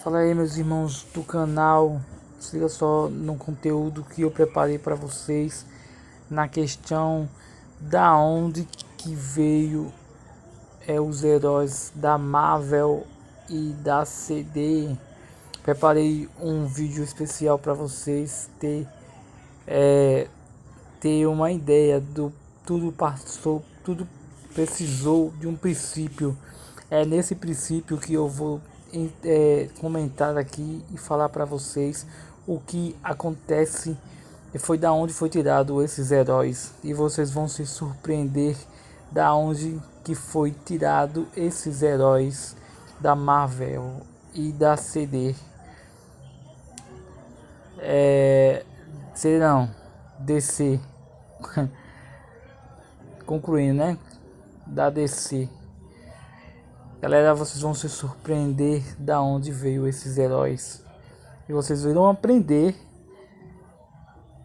Fala aí, meus irmãos do canal. Se liga só no conteúdo que eu preparei para vocês na questão da onde que veio os heróis da Marvel e da CD. Preparei um vídeo especial para vocês ter uma ideia do tudo passou, tudo precisou de um princípio. É nesse princípio que eu vou comentar aqui e falar para vocês o que acontece e foi da onde foi tirado esses heróis, e vocês vão se surpreender da onde que foi tirado esses heróis da Marvel e da CD. CD não, DC. Concluindo, né? Da DC. Galera, vocês vão se surpreender da onde veio esses heróis. E vocês irão aprender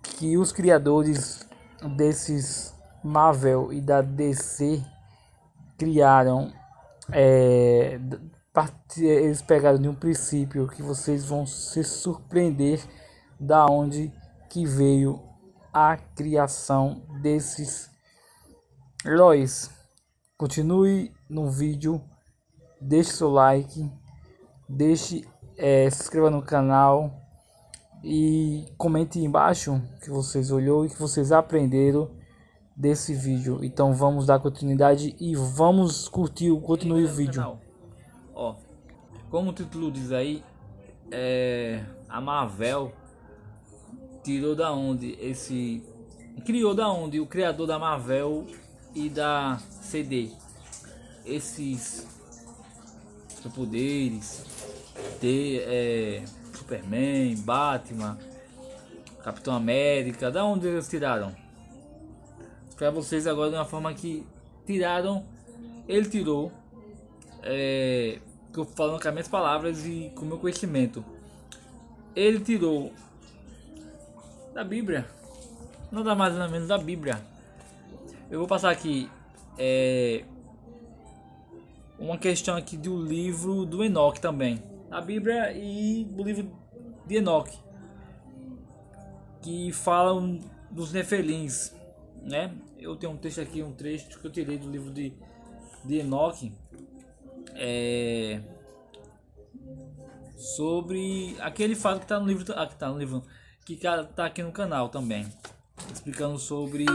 que os criadores desses Marvel e da DC criaram, eles pegaram de um princípio que vocês vão se surpreender da onde que veio a criação desses heróis. Continue no vídeo, deixe seu like, se inscreva no canal e comente embaixo que vocês olhou e que vocês aprenderam desse vídeo. Então vamos dar continuidade e vamos curtir continue o vídeo. Ó, como o título diz aí, a Marvel tirou da onde criou da onde o criador da Marvel e da CD esses poderes, ter Superman, Batman, Capitão América. Da onde eles tiraram? Para vocês agora de uma forma que tiraram, ele tirou, que eu falo com as minhas palavras e com o meu conhecimento, ele tirou da Bíblia, nada mais nada menos da Bíblia. Eu vou passar aqui uma questão aqui do livro do Enoque também, a Bíblia e do livro de Enoque, que falam dos Nefelins, né? Eu tenho um texto aqui, um trecho que eu tirei do livro de Enoque, sobre aquele fato que está no livro, que está aqui no canal também, explicando sobre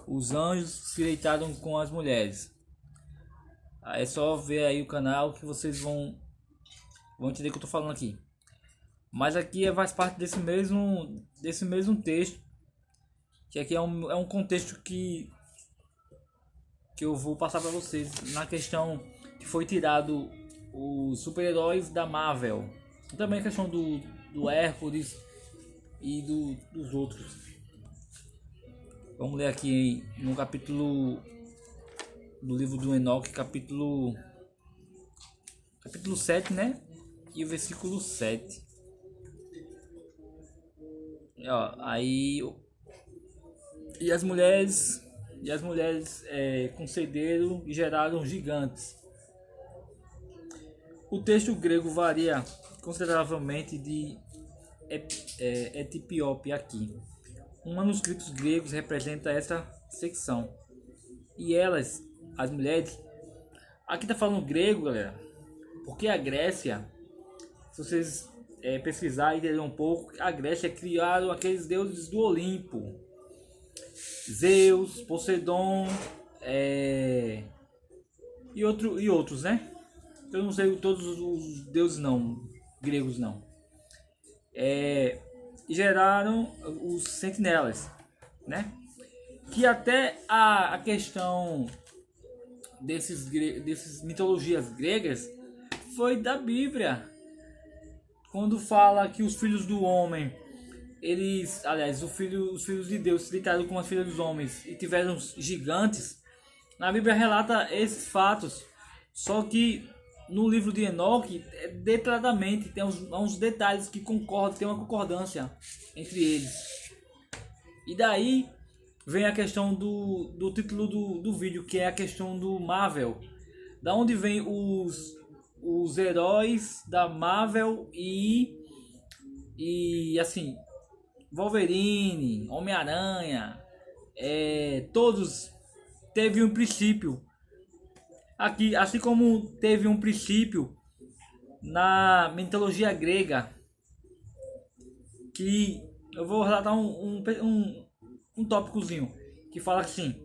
os anjos que se deitaram com as mulheres. É só ver aí o canal que vocês vão entender o que eu tô falando aqui. Mas aqui faz parte desse mesmo texto, que aqui é um contexto que eu vou passar para vocês na questão que foi tirado os super-heróis da Marvel. Também a questão do Hércules e dos outros. Vamos ler aqui no capítulo do livro do Enoque, capítulo 7, né? E o versículo 7. Ó, aí e as mulheres concederam e geraram gigantes. O texto grego varia consideravelmente de Etíope aqui. Um manuscrito grego representa essa secção. E elas, as mulheres, aqui tá falando grego, galera, porque a Grécia, se vocês pesquisarem e entender um pouco, a Grécia criaram aqueles deuses do Olimpo, Zeus, Poseidon, e outros, né? Eu não sei todos os deuses não, gregos não. E geraram os sentinelas, né? Que até a questão desses mitologias gregas foi da Bíblia. Quando fala que os filhos do homem, os filhos de Deus se deitaram com as filhas dos homens e tiveram gigantes, na Bíblia relata esses fatos. Só que no livro de Enoque, detalhadamente, tem uns detalhes que concordam, tem uma concordância entre eles. E daí vem a questão do título do vídeo, que é a questão do Marvel. Da onde vem os heróis da Marvel e assim, Wolverine, Homem-Aranha, todos teve um princípio. Aqui, assim como teve um princípio na mitologia grega, que eu vou relatar um tópicozinho que fala assim,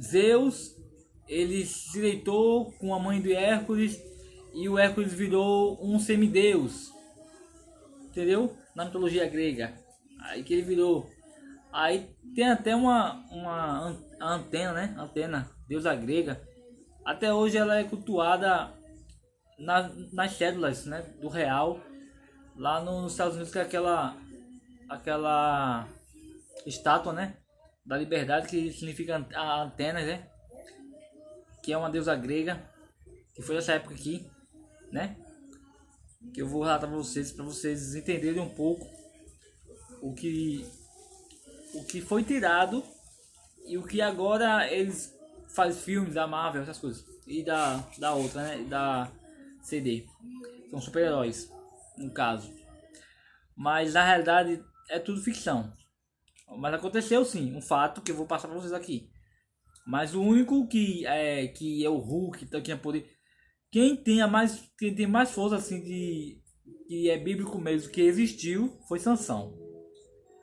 Zeus, ele se deitou com a mãe de Hércules e o Hércules virou um semideus, entendeu? Na mitologia grega, aí que ele virou. Aí tem até uma Antena, né? Antena, deusa grega. Até hoje ela é cultuada nas cédulas, né? Do real, lá nos Estados Unidos, que é aquela estátua, né? Da liberdade, que significa a antena, né? Que é uma deusa grega, que foi dessa época aqui, né? Que eu vou relatar para vocês entenderem um pouco o que foi tirado e o que agora eles fazem filmes da Marvel, essas coisas, e da outra, né? Da CD. São super-heróis, no caso. Mas na realidade é tudo ficção. Mas aconteceu sim, um fato que eu vou passar para vocês aqui. Mas o único que é o Hulk, que tinha poder. Quem tem mais força assim que é bíblico mesmo, que existiu, foi Sansão.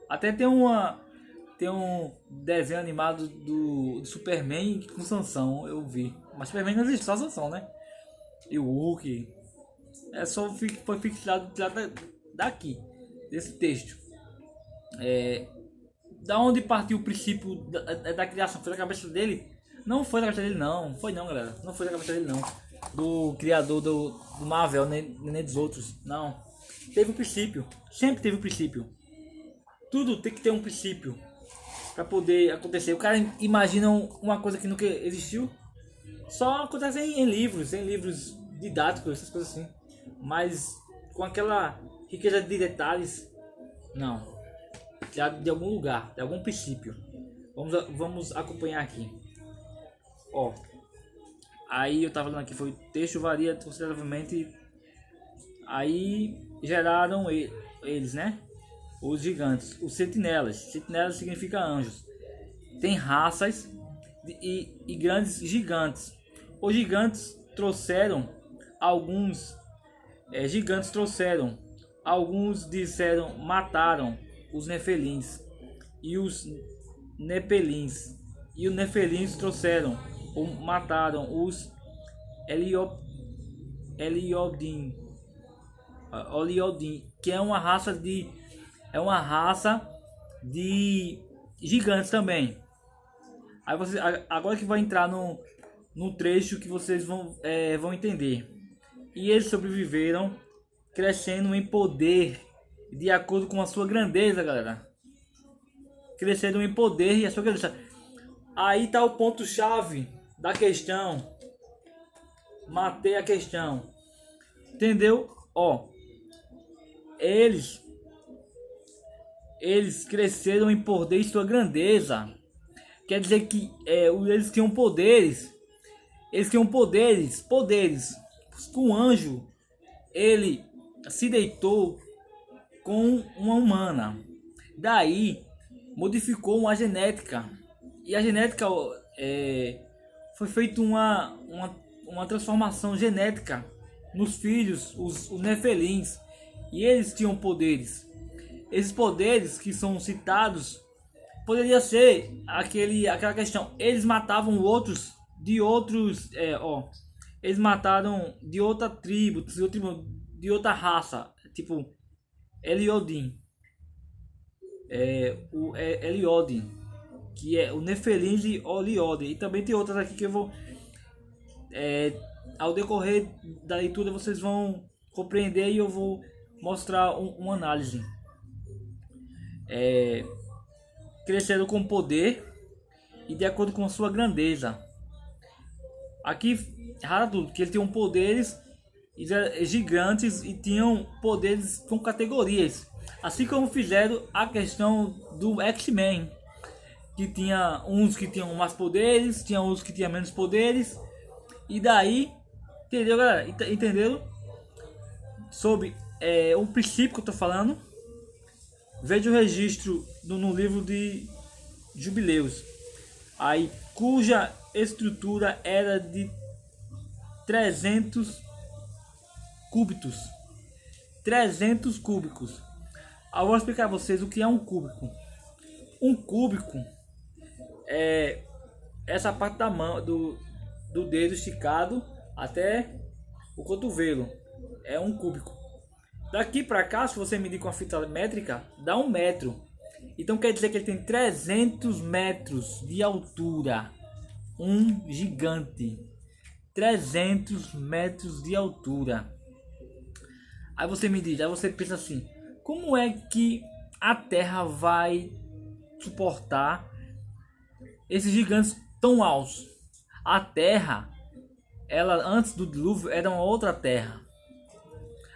Até tem um desenho animado do Superman com Sansão, eu vi. Mas Superman não existe, só Sansão, né? E o Hulk. Foi fixado daqui, desse texto. Da onde partiu o princípio da criação? Foi da cabeça dele? Não foi da cabeça dele, não. Foi não, galera. Não foi da cabeça dele, não. Do criador do Marvel, nem dos outros. Não. Teve um princípio. Sempre teve um princípio. Tudo tem que ter um princípio para poder acontecer. O cara imagina uma coisa que nunca existiu. Só acontece em livros didáticos, essas coisas assim. Mas com aquela riqueza de detalhes, não. De algum lugar, de algum princípio. Vamos acompanhar aqui. Ó. Aí eu tava falando aqui, o texto varia consideravelmente. Aí geraram eles, né? Os gigantes, os sentinelas. Sentinelas significa anjos. Tem raças e grandes gigantes. Os gigantes trouxeram alguns. Alguns disseram mataram os nefelins e os nepelins. E os nefelins trouxeram ou mataram os Eliodim, que é uma raça de gigantes também. Aí você agora que vai entrar no trecho que vocês vão entender. E eles sobreviveram, crescendo em poder de acordo com a sua grandeza, galera. Crescendo em poder e a sua grandeza. Aí tá o ponto chave da questão. Matei a questão. Entendeu? Ó, eles cresceram em poder e sua grandeza. Quer dizer que eles tinham poderes. Eles tinham poderes. O anjo, ele se deitou com uma humana. Daí modificou uma genética. E a genética foi feita uma transformação genética nos filhos, os nefelins. E eles tinham poderes. Esses poderes que são citados poderia ser aquela questão. Eles matavam outros de outros. Eles mataram de outra tribo, de outra raça. Tipo Eliodim. O Eliodin, que é o Nefelins e Oliodin. E também tem outras aqui que eu vou. Ao decorrer da leitura vocês vão compreender e eu vou mostrar uma análise. Cresceram com poder e de acordo com a sua grandeza. Aqui rara tudo, que eles tinham poderes gigantes e tinham poderes com categorias. Assim como fizeram a questão do X-Men, que tinha uns que tinham mais poderes, tinha uns que tinham menos poderes, E daí, entendeu, galera? Entenderam? Sobre o princípio que eu tô falando. Veja o registro no livro de Jubileus. Aí, cuja estrutura era de 300 cúbitos. 300 cúbicos. Eu vou explicar a vocês o que é um cúbico. Um cúbico é essa parte da mão, do dedo esticado até o cotovelo. É um cúbico. Daqui para cá, se você medir com a fita métrica, dá 1 metro. Então quer dizer que ele tem 300 metros de altura. Um gigante. 300 metros de altura. Aí você me diz, aí você pensa assim, como é que a Terra vai suportar esses gigantes tão altos? A Terra, ela antes do dilúvio era uma outra Terra.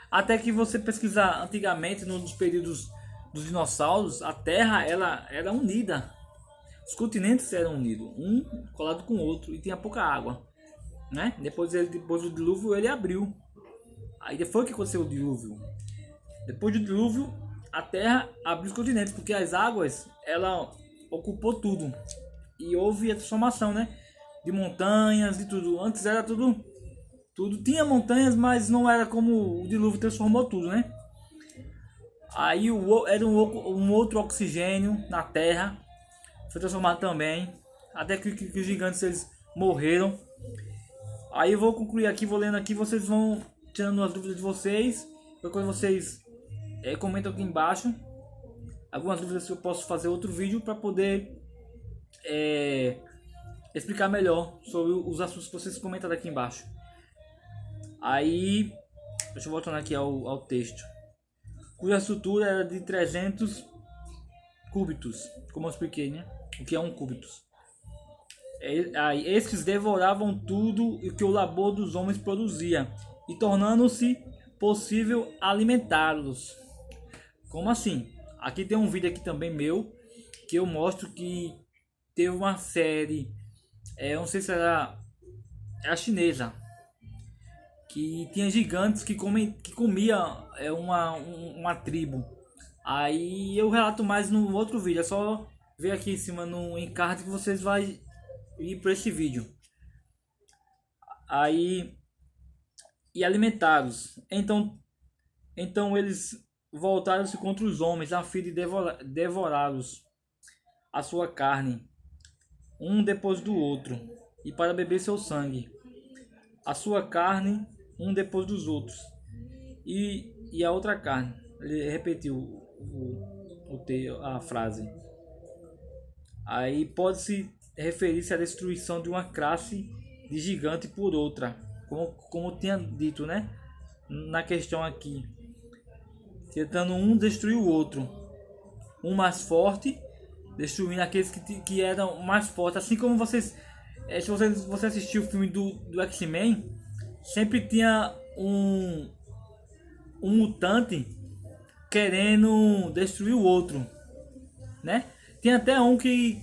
Até que você pesquisar antigamente, nos períodos dos dinossauros, a Terra ela era unida. Os continentes eram unidos, um colado com o outro, e tinha pouca água, né? Depois do dilúvio ele abriu. Aí depois que aconteceu o dilúvio, depois do dilúvio, a Terra abriu os continentes, porque as águas, ela ocupou tudo. E houve a transformação, né? De montanhas e tudo. Antes era tudo tinha montanhas, mas não era como o dilúvio transformou tudo, né? Aí era um outro oxigênio na Terra, foi transformado também, até que os gigantes eles morreram. Aí eu vou concluir aqui, vou lendo aqui, vocês vão tirando as dúvidas de vocês. Quando vocês comentam aqui embaixo algumas dúvidas que eu posso fazer outro vídeo para poder explicar melhor sobre os assuntos que vocês comentaram aqui embaixo. Aí, deixa eu voltar aqui ao texto. Cuja estrutura era de 300 cúbitos, como eu expliquei, né? O que é um cúbitos? Aí, estes devoravam tudo o que o labor dos homens produzia, e tornando-se possível alimentá-los. Como assim? Aqui tem um vídeo aqui também meu, que eu mostro que teve uma série, eu não sei se era a chinesa, que tinha gigantes que comia uma tribo. Aí eu relato mais no outro vídeo, é só ver aqui em cima no encarte que vocês vão ir para esse vídeo. Aí, e alimentados. Então eles voltaram-se contra os homens a fim de devorá-los, a sua carne, um depois do outro, e para beber seu sangue, a sua carne, um depois dos outros, e a outra carne. Ele repetiu a frase. Aí pode-se referir-se à destruição de uma classe de gigante por outra, como tinha dito, né? Na questão aqui, tentando um destruir o outro, um mais forte destruindo aqueles que eram mais fortes. Assim como vocês, se você assistiu o filme do X-Men, sempre tinha um mutante querendo destruir o outro, né? Tem até um que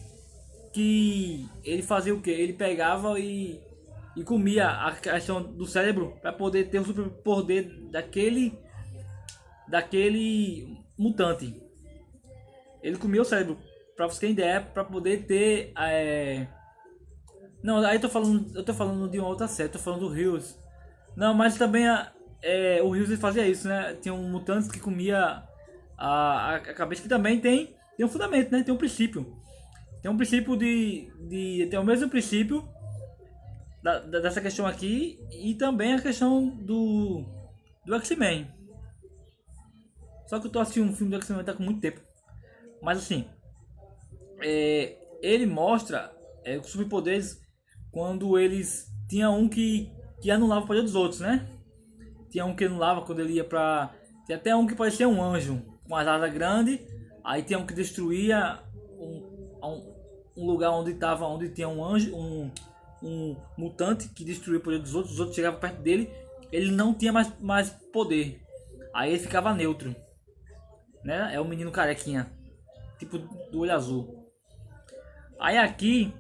ele fazia o que? Ele pegava e comia a questão do cérebro para poder ter o superpoder daquele mutante. Ele comia o cérebro, para você ter ideia, para poder ter não, aí eu tô falando de uma outra série, tô falando do Rios. Não, mas também o Rios ele fazia isso, né? Tinha um mutante que comia a cabeça, que também tem um fundamento, né? Tem um princípio. Tem um princípio tem o mesmo princípio dessa questão aqui, e também a questão do X-Men. Só que eu tô assistindo um filme do X-Men tá com muito tempo. Mas assim, ele mostra os superpoderes quando eles tinha um que anulava o poder dos outros, né? Tinha um que anulava quando ele ia pra... Tinha até um que parecia um anjo com as asas grandes. Aí tinha um que destruía um lugar onde tinha um anjo, um mutante que destruía o poder dos outros. Os outros chegavam perto dele, ele não tinha mais poder. Aí ele ficava neutro, né? É o menino carequinha, tipo do olho azul. Aí aqui,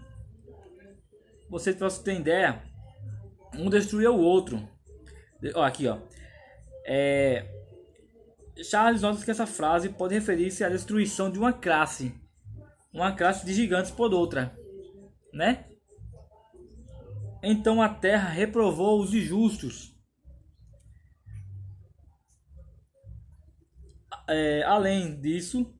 você, pra você ter ideia, um destruía o outro. Ó, aqui, ó. Charles nota que essa frase pode referir-se à destruição de uma classe de gigantes por outra, né? Então a terra reprovou os injustos. Além disso,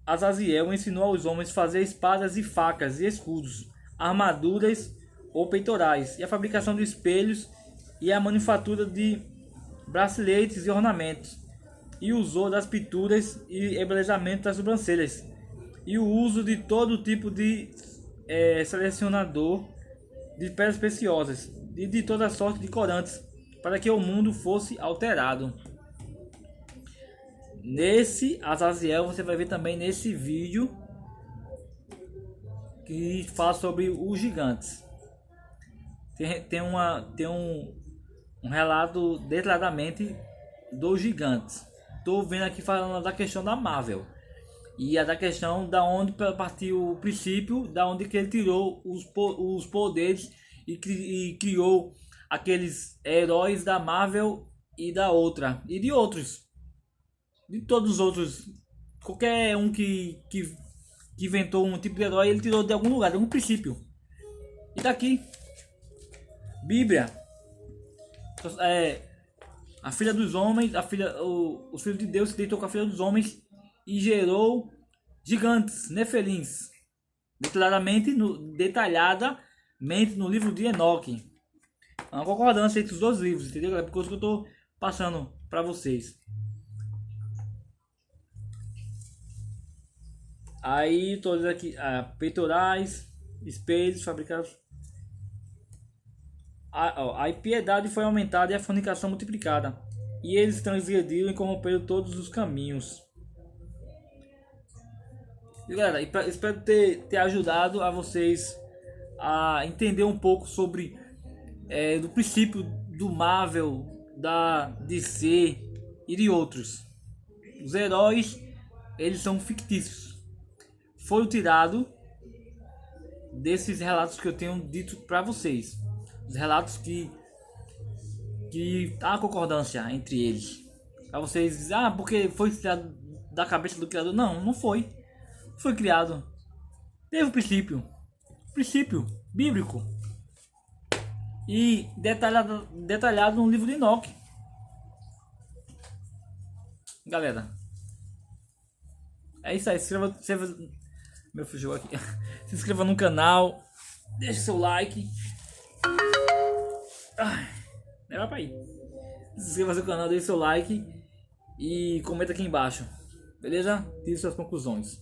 Azaziel ensinou aos homens a fazer espadas e facas e escudos, armaduras ou peitorais, e a fabricação de espelhos e a manufatura de braceletes e ornamentos, e usou das pinturas e embelezamento das sobrancelhas, e o uso de todo tipo de selecionador de pedras preciosas e de toda sorte de corantes, para que o mundo fosse alterado. Nesse Azaziel você vai ver também nesse vídeo que fala sobre os gigantes. Tem um relato detalhadamente dos gigantes. Tô vendo aqui falando da questão da Marvel e a da questão da onde partiu o princípio, da onde que ele tirou os poderes e criou aqueles heróis da Marvel e da outra e de outros. De todos os outros, qualquer um que inventou um tipo de herói, ele tirou de algum lugar, de algum princípio. E tá aqui, Bíblia, a filha dos homens, os filhos de Deus se deitou com a filha dos homens e gerou gigantes, nefelins, detalhadamente no livro de Enoque. É uma concordância entre os dois livros, entendeu? É por isso que eu tô passando para vocês. Aí todos aqui, peitorais, espelhos fabricados. A impiedade foi aumentada e a fornicação multiplicada, e eles transgrediram e corromperam todos os caminhos. E galera, espero ter ajudado a vocês a entender um pouco sobre do princípio do Marvel, da DC e de outros. Os heróis, eles são fictícios. Foi tirado desses relatos que eu tenho dito para vocês. Os relatos que há concordância entre eles. Para vocês dizem, porque foi criado da cabeça do criador. Não foi. Foi criado. Teve o princípio bíblico. E detalhado no livro de Enoque. Galera, é isso aí. Se inscreva. Meu fugiu aqui. Se inscreva no canal. Deixe seu like. Vai pra aí. Se inscreva no canal, deixe seu like. E comenta aqui embaixo. Beleza? Tire suas conclusões.